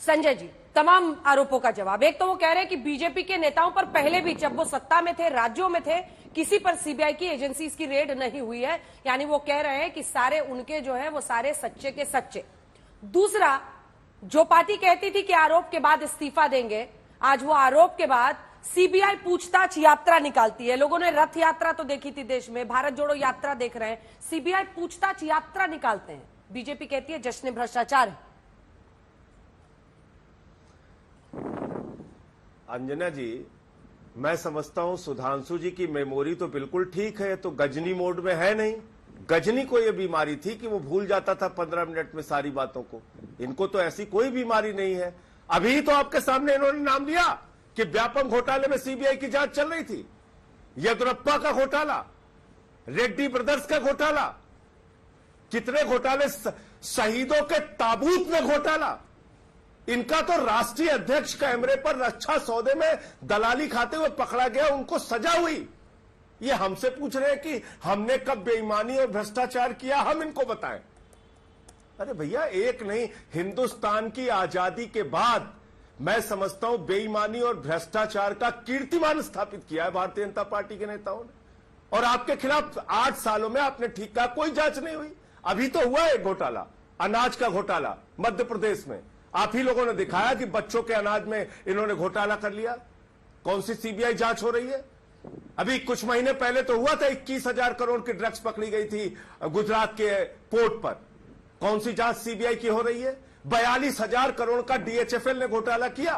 संजय जी, तमाम आरोपों का जवाब। एक तो वो कह रहे हैं कि बीजेपी के नेताओं पर पहले भी जब वो सत्ता में थे, राज्यों में थे, किसी पर सीबीआई की एजेंसीज की रेड नहीं हुई है। यानी वो कह रहे हैं कि सारे उनके जो है वो सारे सच्चे के सच्चे। दूसरा, जो पार्टी कहती थी कि आरोप के बाद इस्तीफा देंगे, आज वो आरोप के बाद सीबीआई पूछताछ यात्रा निकालती है। लोगों ने रथ यात्रा तो देखी थी देश में, भारत जोड़ो यात्रा देख रहे हैं, सीबीआई पूछताछ यात्रा निकालते हैं। बीजेपी कहती है जश्न भ्रष्टाचार है। अंजना जी, मैं समझता हूं सुधांशु जी की मेमोरी तो बिल्कुल ठीक है, तो गजनी मोड में है नहीं। गजनी को यह बीमारी थी कि वो भूल जाता था 15 मिनट में सारी बातों को। इनको तो ऐसी कोई बीमारी नहीं है। अभी तो आपके सामने इन्होंने नाम लिया कि व्यापम घोटाले में सीबीआई की जांच चल रही थी, येदियुरप्पा का घोटाला, रेड्डी ब्रदर्स का घोटाला, कितने घोटाले, शहीदों के ताबूत में घोटाला। इनका तो राष्ट्रीय अध्यक्ष कैमरे पर रक्षा सौदे में दलाली खाते हुए पकड़ा गया, उनको सजा हुई। ये हमसे पूछ रहे हैं कि हमने कब बेईमानी और भ्रष्टाचार किया, हम इनको बताएं। अरे भैया, एक नहीं, हिंदुस्तान की आजादी के बाद मैं समझता हूं बेईमानी और भ्रष्टाचार का कीर्तिमान स्थापित किया है भारतीय जनता पार्टी के नेताओं ने। और आपके खिलाफ 8 सालों में आपने ठीक कहा, कोई जांच नहीं हुई। अभी तो हुआ एक घोटाला, अनाज का घोटाला मध्य प्रदेश में। आप ही लोगों ने दिखाया कि बच्चों के अनाज में इन्होंने घोटाला कर लिया। कौन सी सीबीआई जांच हो रही है? अभी कुछ महीने पहले तो हुआ था, 21,000 करोड़ की ड्रग्स पकड़ी गई थी गुजरात के पोर्ट पर। कौन सी जांच सीबीआई की हो रही है? 42,000 करोड़ का डीएचएफएल ने घोटाला किया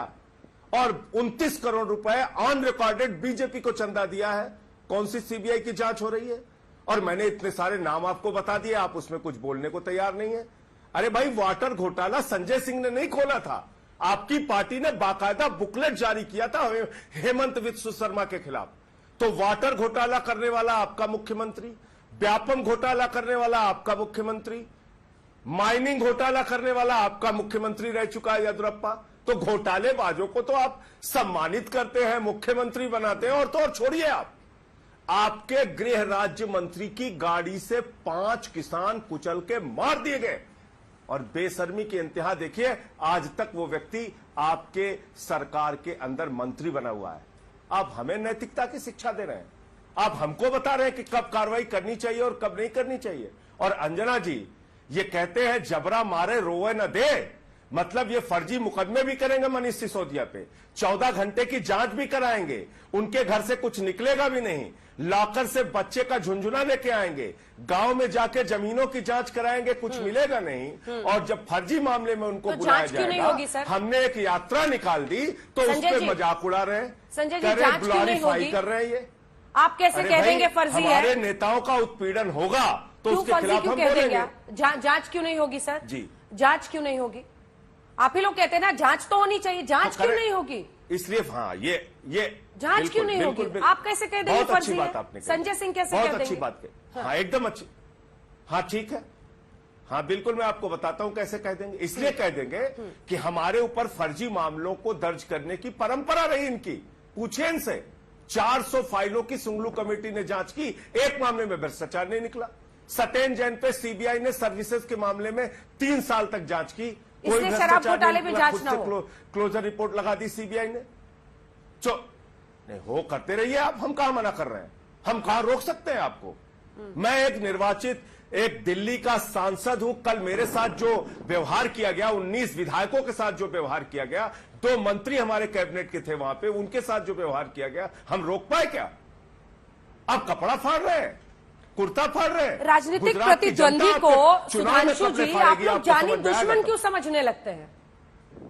और 29 करोड़ रुपए ऑन रिकॉर्डेड बीजेपी को चंदा दिया है। कौन सी सीबीआई की जांच हो रही है? और मैंने इतने सारे नाम आपको बता दिए, आप उसमें कुछ बोलने को तैयार नहीं है। अरे भाई, वाटर घोटाला संजय सिंह ने नहीं खोला था, आपकी पार्टी ने बाकायदा बुकलेट जारी किया था हेमंत विश्व शर्मा के खिलाफ। तो वाटर घोटाला करने वाला आपका मुख्यमंत्री, व्यापम घोटाला करने वाला आपका मुख्यमंत्री, माइनिंग घोटाला करने वाला आपका मुख्यमंत्री रह चुका है येदियुरप्पा। तो घोटालेबाजों को तो आप सम्मानित करते हैं, मुख्यमंत्री बनाते हैं। और तो और छोड़िए, आपके गृह राज्य मंत्री की गाड़ी से 5 किसान कुचल के मार दिए गए। और बेशर्मी की इंतहा देखिए, आज तक वो व्यक्ति आपके सरकार के अंदर मंत्री बना हुआ है। आप हमें नैतिकता की शिक्षा दे रहे हैं, आप हमको बता रहे हैं कि कब कार्रवाई करनी चाहिए और कब नहीं करनी चाहिए। और अंजना जी, ये कहते हैं जबरा मारे रोए न दे, मतलब ये फर्जी मुकदमे भी करेंगे मनीष सिसोदिया पे, 14 घंटे की जांच भी कराएंगे, उनके घर से कुछ निकलेगा भी नहीं, लॉकर से बच्चे का झुंझुना लेके आएंगे, गांव में जाके जमीनों की जांच कराएंगे, कुछ मिलेगा नहीं। और जब फर्जी मामले में उनको बुलाया जाएगा, हमने एक यात्रा निकाल दी तो उस पर मजाक उड़ा रहे हैं, संजय जी, जांच क्यों नहीं होगी? कर रहे हैं ये। आप कैसे कह देंगे फर्जी है? हमारे नेताओं का उत्पीड़न होगा तो उसके खिलाफ हम बोलेंगे। जांच क्यों नहीं होगी सर जी? जांच क्यों नहीं होगी? आप ही लोग कहते हैं ना जांच तो होनी चाहिए, जांच क्यों नहीं होगी? इसलिए हाँ, ये जांच क्यों नहीं होगी? आप कैसे कह देंगे बहुत अच्छी बात आपने, संजय सिंह कैसे कह देंगे? बहुत अच्छी बात कही। हाँ, एकदम अच्छी। हाँ, ठीक है, हाँ बिल्कुल, मैं आपको बताता हूं कैसे कह देंगे। इसलिए कह देंगे कि हमारे ऊपर फर्जी मामलों को दर्ज करने की परंपरा रही इनकी। पूछिए इनसे, 400 फाइलों की सुंगलू कमेटी ने जांच की, एक मामले में भ्रष्टाचार नहीं निकला। सत्येंद्र जैन पे सीबीआई ने सर्विसेज के मामले में 3 साल तक जांच की, कोई शराब घोटाले में जांच ना हो, क्लोजर रिपोर्ट लगा दी सीबीआई ने। नहीं हो, करते रहिए आप, हम कहां मना कर रहे हैं, हम कहां रोक सकते हैं आपको। मैं एक निर्वाचित, एक दिल्ली का सांसद हूं। कल मेरे साथ जो व्यवहार किया गया, 19 विधायकों के साथ जो व्यवहार किया गया, 2 मंत्री हमारे कैबिनेट के थे वहां पे, उनके साथ जो व्यवहार किया गया, हम रोक पाए क्या? अब कपड़ा फाड़ रहे हैं, कुर्ता फाड़ रहे हैं। राजनीतिक प्रतिद्वंदी को सुधांशु जी आप लोग जानी दुश्मन क्यों समझने लगते हैं?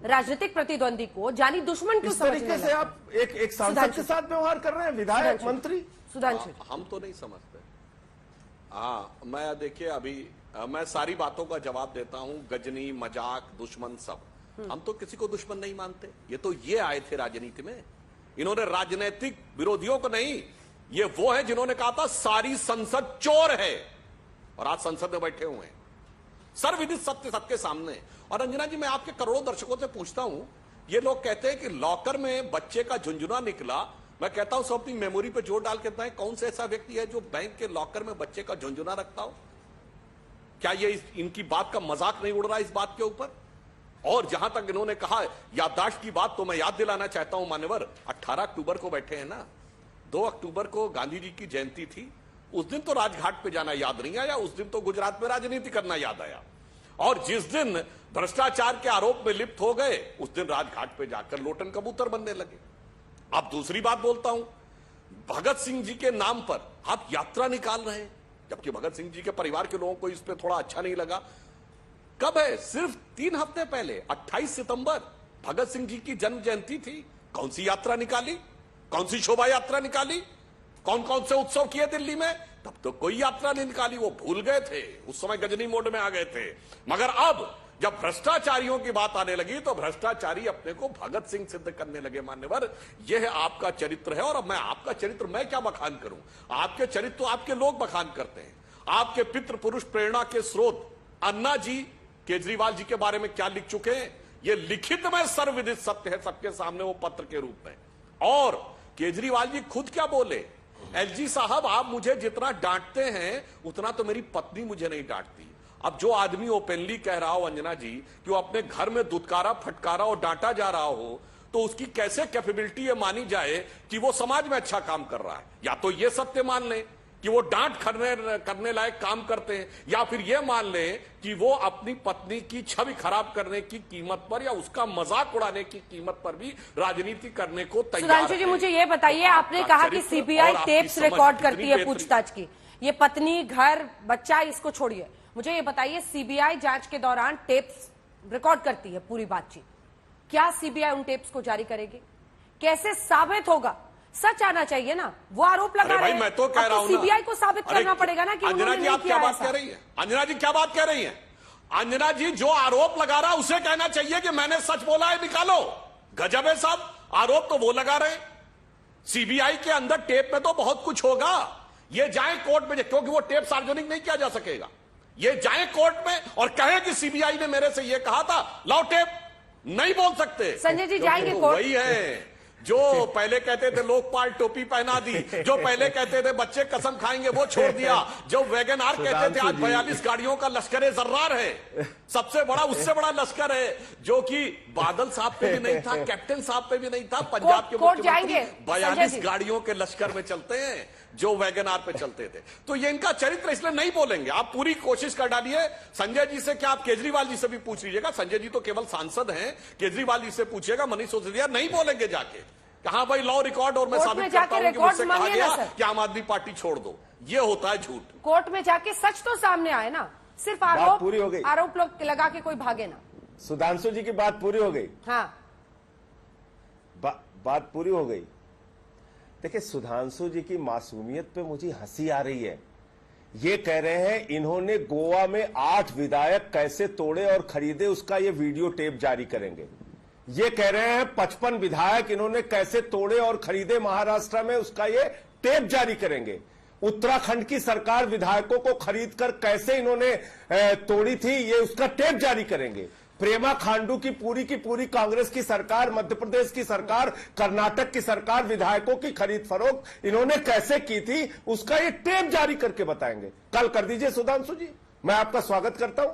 राजनीतिक प्रतिद्वंदी को जानी दुश्मन क्यों समझने लगते हैं? से आप एक सांसद के साथ व्यवहार कर रहे हैं, विधायक मंत्री। सुधांशु, हम तो नहीं समझते। हाँ, मैं देखिए, अभी मैं सारी बातों का जवाब देता हूं, गजनी, मजाक, दुश्मन, सब। हम तो किसी को दुश्मन नहीं मानते। ये आए थे राजनीति में, इन्होंने राजनीतिक विरोधियों को नहीं, ये वो है जिन्होंने कहा था सारी संसद चोर है, और आज संसद में बैठे हुए हैं सर्वविदित सत्य सबके सामने। और अंजना जी, मैं आपके करोड़ों दर्शकों से पूछता हूं, ये लोग कहते हैं कि लॉकर में बच्चे का झुंझुना निकला। मैं कहता हूं सब अपनी मेमोरी पे जोर डाल के बताएं, कौन सा ऐसा व्यक्ति है जो बैंक के लॉकर में बच्चे का झुंझुना रखता हो? क्या ये इनकी बात का मजाक नहीं उड़ रहा है इस बात के ऊपर? और जहां तक इन्होंने कहा याददाश्त की बात, तो मैं याद दिलाना चाहता हूं मान्यवर, 18 अक्टूबर को बैठे हैं ना, 2 अक्टूबर को गांधी जी की जयंती थी, उस दिन तो राजघाट पे जाना याद नहीं आया, उस दिन तो गुजरात में राजनीति करना याद आया। और जिस दिन भ्रष्टाचार के आरोप में लिप्त हो गए, उस दिन राजघाट पे जाकर लोटन कबूतर बनने लगे। अब दूसरी बात बोलता हूं, भगत सिंह जी के नाम पर आप यात्रा निकाल रहे हैं, जबकि भगत सिंह जी के परिवार के लोगों को इस पे थोड़ा अच्छा नहीं लगा। कब है? सिर्फ 3 हफ्ते पहले 28 सितंबर भगत सिंह जी की जन्म जयंती थी। कौन सी यात्रा निकाली, कौन सी शोभा यात्रा निकाली, कौन कौन से उत्सव किए दिल्ली में? तब तो कोई यात्रा नहीं निकाली, वो भूल गए थे, उस समय गजनी मोड में आ गए थे। मगर अब जब भ्रष्टाचारियों की बात आने लगी तो भ्रष्टाचारी अपने को भगत सिंह सिद्ध करने लगे। मान्यवर, यह आपका चरित्र है। और अब मैं आपका चरित्र मैं क्या बखान करूं, आपके चरित्र तो आपके लोग बखान करते हैं। आपके पितृ पुरुष प्रेरणा के स्रोत अन्ना जी केजरीवाल जी के बारे में क्या लिख चुके हैं, यह लिखित में सर्वविदित सत्य है सबके सामने, वो पत्र के रूप में। और केजरीवाल जी खुद क्या बोले, एलजी साहब आप मुझे जितना डांटते हैं उतना तो मेरी पत्नी मुझे नहीं डांटती। अब जो आदमी ओपनली कह रहा हो अंजना जी कि वो अपने घर में दुत्कारा फटकारा और डांटा जा रहा हो, तो उसकी कैसे कैपेबिलिटी ये मानी जाए कि वो समाज में अच्छा काम कर रहा है। या तो ये सत्य मान लें कि वो डांट करने लायक काम करते हैं, या फिर ये मान लें कि वो अपनी पत्नी की छवि खराब करने की कीमत पर या उसका मजाक उड़ाने की कीमत पर भी राजनीति करने को तैयार है। सुधांशु जी, मुझे ये बताइए, आपने कहा कि सीबीआई टेप्स रिकॉर्ड करती है पूछताछ की, ये पत्नी, घर, बच्चा, इसको छोड़िए, मुझे ये बताइए सीबीआई जांच के दौरान टेप्स रिकॉर्ड करती है पूरी बातचीत, क्या सीबीआई उन टेप्स को जारी करेगी? कैसे साबित होगा? सच आना चाहिए ना, वो आरोप लगा रहे हैं। मैं तो कह रहा हूं सीबीआई को साबित करना पड़ेगा ना कि अंजना जी आप क्या बात कह रही है? अंजना जी क्या बात कह रही है? अंजना जी जो आरोप लगा रहा है उसे कहना चाहिए कि मैंने सच बोला है, निकालो। गजब है साहब, आरोप तो वो लगा रहे। सीबीआई के अंदर टेप में तो बहुत कुछ होगा, ये जाए कोर्ट में, क्योंकि वो टेप सार्वजनिक नहीं किया जा सकेगा। ये जाए कोर्ट में और कहे कि सीबीआई ने मेरे से ये कहा था, लाओ टेप, नहीं बोल सकते। संजय जी जाएंगे कोर्ट? वही है जो पहले कहते थे लोकपाल टोपी पहना दी, जो पहले कहते थे बच्चे कसम खाएंगे वो छोड़ दिया, जो वैगन आर कहते थे आज 42 गाड़ियों का लश्कर जर्रार है, सबसे बड़ा, उससे बड़ा लश्कर है, जो कि बादल साहब पे भी नहीं था, कैप्टन साहब पे भी नहीं था, पंजाब के मुख्यमंत्री 42 गाड़ियों के लश्कर में चलते हैं जो वैगन आर पे चलते थे। तो ये इनका चरित्र, इसलिए नहीं बोलेंगे। आप पूरी कोशिश कर डालिए। संजय जी से क्या, आप केजरीवाल जी से भी पूछ लीजिएगा, संजय जी तो केवल सांसद हैं, केजरीवाल जी से पूछिएगा, मनीष सिसोदिया नहीं बोलेंगे जाके कहा भाई लॉ रिकॉर्ड और मैं साबित करता हूं कि मुझसे कहा गया कि आम आदमी पार्टी छोड़ दो। ये होता है झूठ। कोर्ट में जाके सच तो सामने आए ना, सिर्फ आरोप पूरी हो गई, आरोप लगा के कोई भागे ना। सुधांशु जी की बात पूरी हो गई। हाँ, बात पूरी हो गई। देखिए, सुधांशु जी की मासूमियत पे मुझे हंसी आ रही है। ये कह रहे हैं इन्होंने गोवा में 8 विधायक कैसे तोड़े और खरीदे, उसका ये वीडियो टेप जारी करेंगे। ये कह रहे हैं 55 विधायक इन्होंने कैसे तोड़े और खरीदे महाराष्ट्र में, उसका ये टेप जारी करेंगे। उत्तराखंड की सरकार विधायकों को खरीद कर कैसे इन्होंने तोड़ी थी, ये उसका टेप जारी करेंगे। प्रेमा खांडू की पूरी कांग्रेस की सरकार, मध्य प्रदेश की सरकार, कर्नाटक की सरकार, विधायकों की खरीद फरोख्त इन्होंने कैसे की थी, उसका ये टेप जारी करके बताएंगे। कल कर दीजिए सुधांशु जी, मैं आपका स्वागत करता हूं।